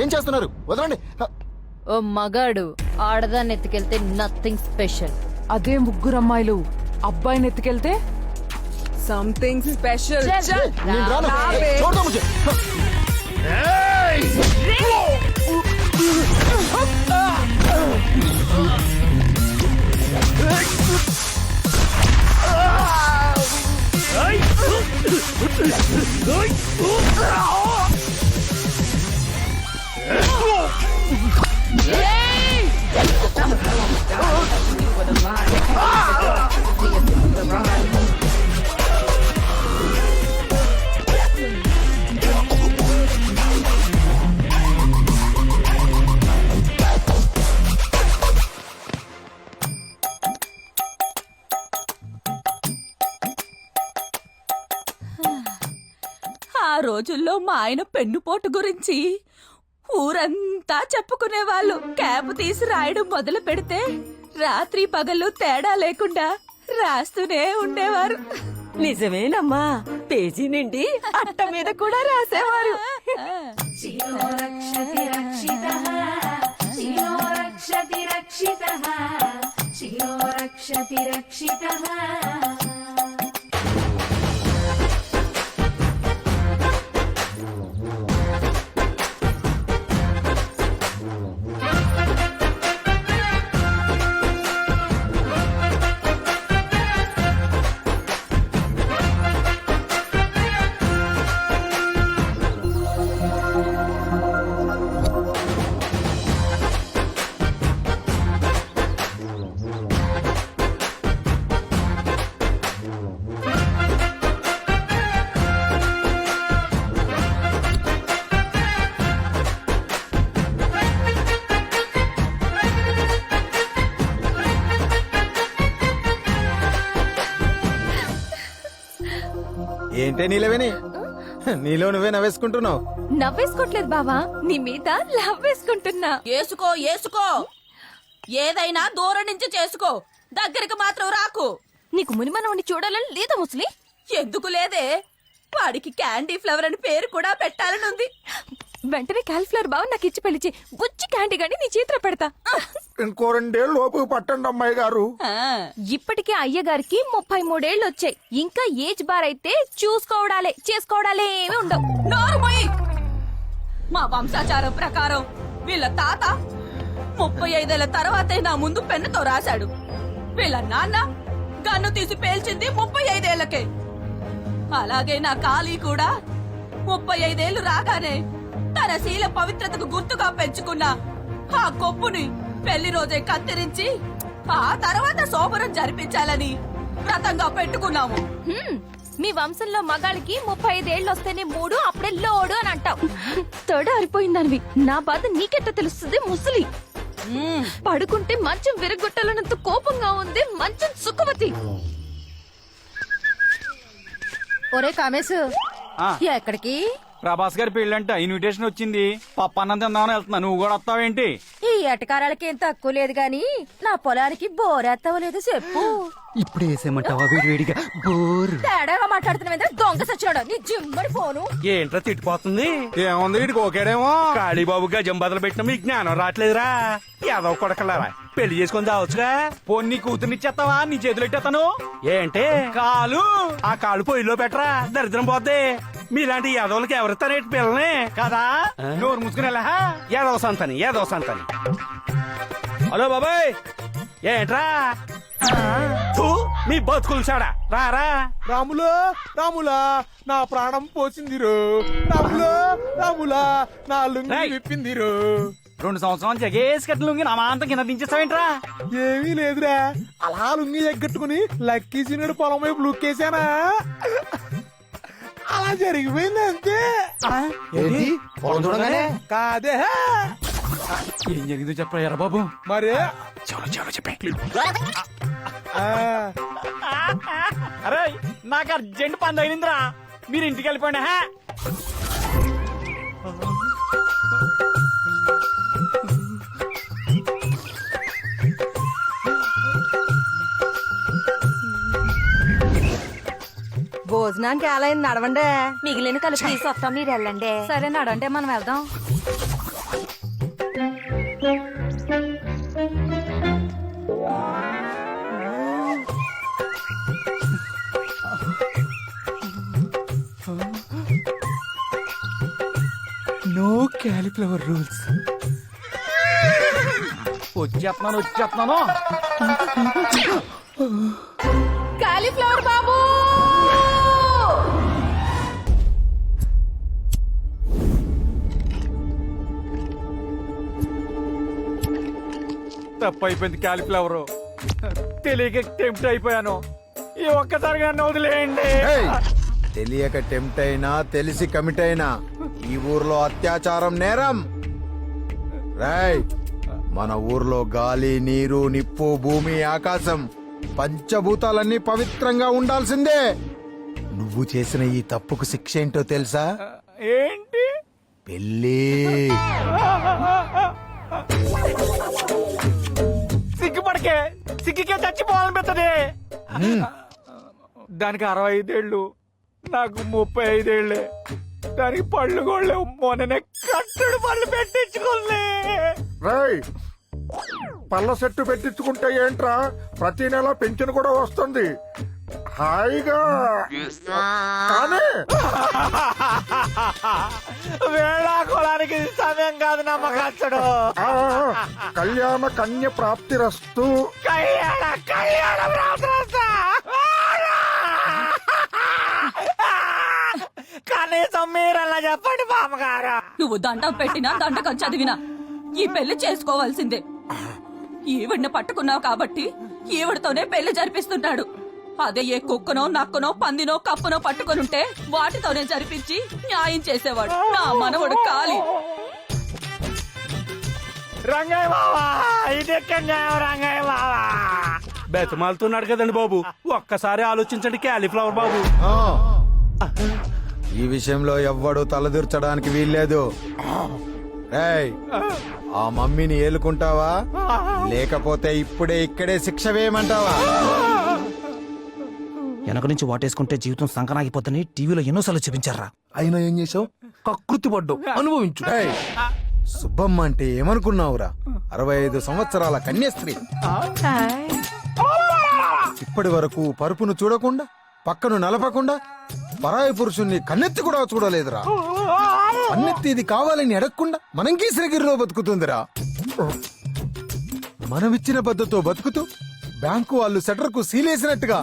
ఏం చేస్తున్నారు? వదలండి. ఓ మగాడు ఆడదాన్ని ఎత్తుకెళ్తే నథింగ్ స్పెషల్. అదే ముగ్గురు అమ్మాయిలు అబ్బాయిని ఎత్తుకెళ్తే సంథింగ్ స్పెషల్. నేను రాను. చూడదా ముझे. ఆ రోజుల్లో మా ఆయన పెన్నుపోటు గురించి ఊరంతా చెప్పుకునేవాళ్ళు. క్యాప్ తీసి రాయడం మొదలు పెడితే రాత్రి పగలు తేడా లేకుండా రాస్తూనే ఉండేవారు. నిజమేనమ్మా, పేజీ నిండి అట్ట మీద కూడా రాసేవారు. ఏంటే నీలవేని, నీలో నువ్వే నవ్వేసుకుంటున్నావు. నవ్వేసుకోవట్లేదు బావా, నీ మీద లవ్ వేసుకుంటున్నా. ఏసుకో ఏసుకో, ఏదైనా దూరం నుంచి చేసుకో, దగ్గరికి మాత్రం రాకు. నీకు మునిమనవని చూడాలని లేదా ముసలి? ఎందుకు లేదే, వాడికి క్యాండీ ఫ్లవర్ అని పేరు కూడా పెట్టాలనుంది. వెంటనే క్యాలిఫ్లవర్ బావ నాకు ఇచ్చి పెళ్లిచి బుచ్చి క్యాండీ గాని నీ చేతిలో పెడతా. ఇంకో 2 ఏళ్ళు లోపు పట్టండి అమ్మాయి గారు. ఇప్పటికే అయ్యగారికి 33 వచ్చాయి. ఇంకా ఏజ్ బార్ అయితే చేసుకోవడాలే ఏమీ ఉండవు. నోరు మూయి. మా వంశాచారం ప్రకారం వీళ్ళ తాత 35 ఏళ్ల తర్వాతే నా ముందు పెన్నుతో రాశాడు. వీళ్ళ నాన్న గన్ను తీసి పేల్చింది 35 ఏళ్లకే. అలాగే నా కాళీ కూడా 35 ఏళ్లు రాగానే తన శీల పవిత్రతకు గుర్తుగా పెంచుకున్న ఆ కొప్పుని పెళ్లి రోజే కత్తిరించి ఆ తర్వాత శోభనం జరిపించాలని వ్రతంగా పెట్టుకున్నాము. మీ వంశంలో మగాళ్ళకి 35 ఏళ్ళు వస్తేనే 3, అప్పుడే లోడు అని అంటావు. తొడ అరిపోయిందనివి, నా బాధ నీకెట్ట తెలుస్తుంది ముసలి? పడుకుంటే మంచం విరగొట్టాలన్నంత కోపంగా ఉంది మంచం సుఖవతి. ఒరే కామేశ్, ఎక్కడికి? ప్రభాస్ గారి పెళ్ళంట, ఇన్విటేషన్ వచ్చింది. పప్పన్నం తిందామని వెళ్తున్నా, నువ్వు కూడా వస్తావేంటి? ఈ ఎటకారాలకి ఏం తక్కువ లేదు గాని నా పొలానికి బోరేత్తవలేదు చెప్పు. ఇప్పుడు వేసేయమంటావా వేడివేడిగా? బోర్ తేడాగా మాట్లాడుతున్నా దొంగ సచ్చినాడు నీ జిమ్మడి ఫోను. ఏంట్రా తిట్టిపోతుంది? ఏముంది వీడికి ఓకేడేమో. కాళీబాబు గజం బదులు పెట్టిన మీకు జ్ఞానం రావట్లేదురా? ఏదో కొడకలారా పెళ్లి చేసుకొని చావచ్చుగా. పొన్ని కూతురునిచ్చేస్తావా? నీ చేతులు ఎట్టేస్తాను. ఏంటే కాలు ఆ కాళ్ళు పొయ్యిలో పెట్టరా, దరిద్రం పోద్ది. మీలాంటి యాదవులకి ఎవరిస్తారేటి పిల్లని కదా? నోరు మూసుకునేలా. ఏదో సంతని. హలో బాబాయ్, ఏంట్రా? థూ, మీ బతుకులు చాడా రారా. రాములా నా ప్రాణం పోసిందిరు. రాములా నా లుంగి విప్పిందిరు. 2 సంవత్సరాలు జగేసి కట్టిన నా మాంత కింద దించేస్తావేంట్రా? ఏమీ లేదురా, అలా లుంగి ఎగ్గట్టుకుని లక్కీ సీనుడు పొలం వైపు లుక్కేసానా, అలా జరిగిపోయింది అంతే. కాదే, ఏం జరిగిందో చెప్పరా ఎర్ర బాబు. మరి చెప్పే. అరే నాకు అర్జెంట్ పని తగిలిందిరా, మీరు ఇంటికి వెళ్ళిపోండి. భోజనానికి ఎలా నడవండి, మిగిలిన కలిపి తీసుకొస్తాం, మీరు వెళ్ళండి. సరే నడంటే మనం వెళ్దాం. No cauliflower rules. వచ్చేస్తున్నాను కాలీఫ్లవర్ బాబు తప్పు అయిపోయింది క్యాలిఫ్లవర్. తెలియక టెంప్ట్ అయిపోయాను. ఈ ఒక్కసారిగా నన్ను వదిలేయండి. ఏయ్! తెలియక టెంప్ట్ అయినా తెలిసి కమిట్ అయినా ఈ ఊర్లో అత్యాచారం నేరం. రాయ్, మన ఊర్లో గాలి, నీరు, నిప్పు, భూమి, ఆకాశం పంచభూతాలన్నీ పవిత్రంగా ఉండాల్సిందే. నువ్వు చేసిన ఈ తప్పుకు శిక్ష ఏంటో తెలుసా? ఏంటి? పెళ్ళి. సిగ్గుపడకే, సిగ్గుకే చచ్చిపోవాలనిపిస్తుంది. దానికి 65 ఏళ్ళు, నాకు 35 ఏళ్ళే. దానికి పళ్ళు కూడా మొన్ననే కట్టడు పళ్ళు పెట్టించుకోలే. రాయ్, పళ్ళ సెట్టు పెట్టించుకుంటే ఏంట్రా, ప్రతి నెల పెన్షన్ కూడా వస్తుంది. హాయిగా కానీ వేళాకోళానికి సమయం కాదు నమ్మకచ్చడు. కళ్యాణ కన్య ప్రాప్తిరస్తు. కళ్యాణ ప్రార్థన. కనీసం మీరలా చెప్పండి బామ్మగారు. నువ్వు దండం పెట్టినా దండకం చదివినా ఈ పెళ్లి చేసుకోవాల్సిందే. ఈవిడ్ని పట్టుకున్నావు కాబట్టి ఈవిడతోనే పెళ్లి జరిపిస్తున్నాడు. అదే ఏ కుక్కనో, నక్కనో, పందినో, కప్పనో పట్టుకొనుంటే వాటితోనే జరిపించి న్యాయం చేసేవాడు నా మనవడు కాలి. రంగయ్య బావా, ఇదెక్కడ న్యాయం రంగయ్య బావా? బెతమాలుతున్నాడు కదండి బాబు, ఒక్కసారి ఆలోచించండి క్యాలీఫ్లవర్ బాబు. ఈ విషయంలో ఎవ్వడు తలదూర్చడానికి వీల్లేదు. ఏయ్, ఆ మమ్మీని ఏలుకుంటావా లేకపోతే ఇప్పుడే ఇక్కడే శిక్ష వేయమంటావా? వెనక నుంచి వాటేసుకుంటే జీవితం సంకనాగిపోతుందని టీవీలో ఎన్నోసార్లు చూపించారా. అయినా ఏం చేసావు? కకృతి పడ్డావు, అనుభవించు. ఏయ్, సుబ్బమ్మ అంటే ఏమనుకున్నావురా? 65 సంవత్సరాల కన్యాస్త్రీ. ఇప్పటి వరకు పరుపును చూడకుండా, పక్కను నలపకుండా, పరాయి పురుషుణ్ణి కన్నెత్తి కూడా చూడలేదురా. కన్నెత్తి ఇది కావాలని అడగకుండా మనం గీసిరగిరిలో బతుకుతుందిరా. మనమిచ్చిన పద్ధతితో బతుకుతూ బ్యాంకు వాళ్ళు సెటర్ కు సీలేసినట్టుగా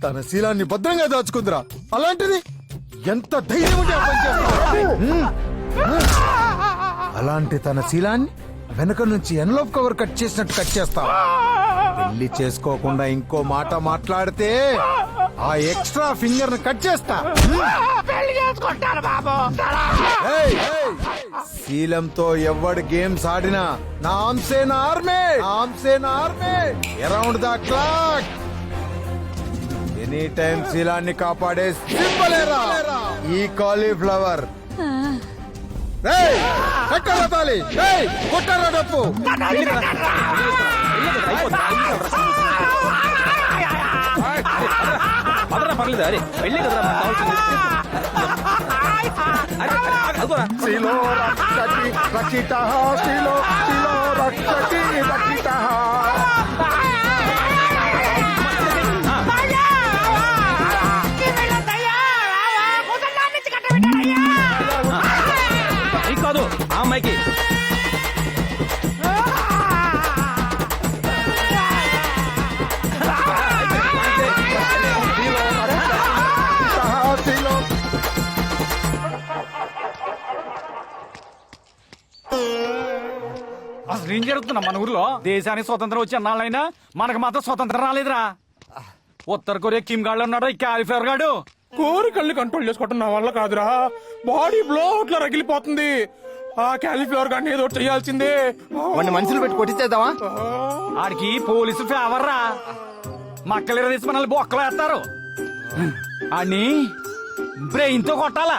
తన శీలాన్ని భద్రంగా దాచుకుందిరా. అలాంటిది ఎంత ధైర్యం ఉంటే ఆ పని చేస్తుందిరా? అలాంటి తన శీలాన్ని వెనక నుంచి ఎన్లోప్ కవర్ కట్ చేసినట్టు కట్ చేస్తావు. పెళ్లి చేసుకోకుండా ఇంకో మాట మాట్లాడితే ఆ ఎక్స్ట్రా ఫింగర్ ని కట్ చేస్తా. ఏయ్, శీలంతో ఎవడు గేమ్స్ ఆడినా నా ఆమ్సేన army around the clock. Any time శీలాన్ని కాపాడే సింబలేరా ఈ కాలీఫ్లవర్. కట్టారా తాళి, కొట్టారా డప్పు. పర్లేదు, అరే వెళ్ళే కదరా శిలో రక్షతి రక్షితః, శిలో రక్షతి రక్షితః. కాదు ఆ అమ్మాయికి. అసలు ఏం జరుగుతున్నా మన ఊర్లో? దేశానికి స్వతంత్రం వచ్చి అన్నాళ్ళైనా మనకు మాత్రం స్వతంత్రం రాలేదురా. ఉత్తర కొరియా కిమ్ గాడు ఉన్నాడు ఈ క్యాలిఫ్లవర్ గాడు. కోరికల్ని కంట్రోల్ చేసుకోవటం నా వల్ల కాదురా. బాడీ బ్లో అట్లా రగిలిపోతుంది. ఆ క్యాలిఫ్లవర్ గాని ఏదో చేయాల్సిందే. మనుషులు పెట్టి కొట్టించేద్దామా? ఆడికి పోలీసు ఫేవర్ రా. మక్కలు తీసి మనల్ని బొక్కలు వేస్తారు. అని బ్రెయిన్ తో కొట్టాలా.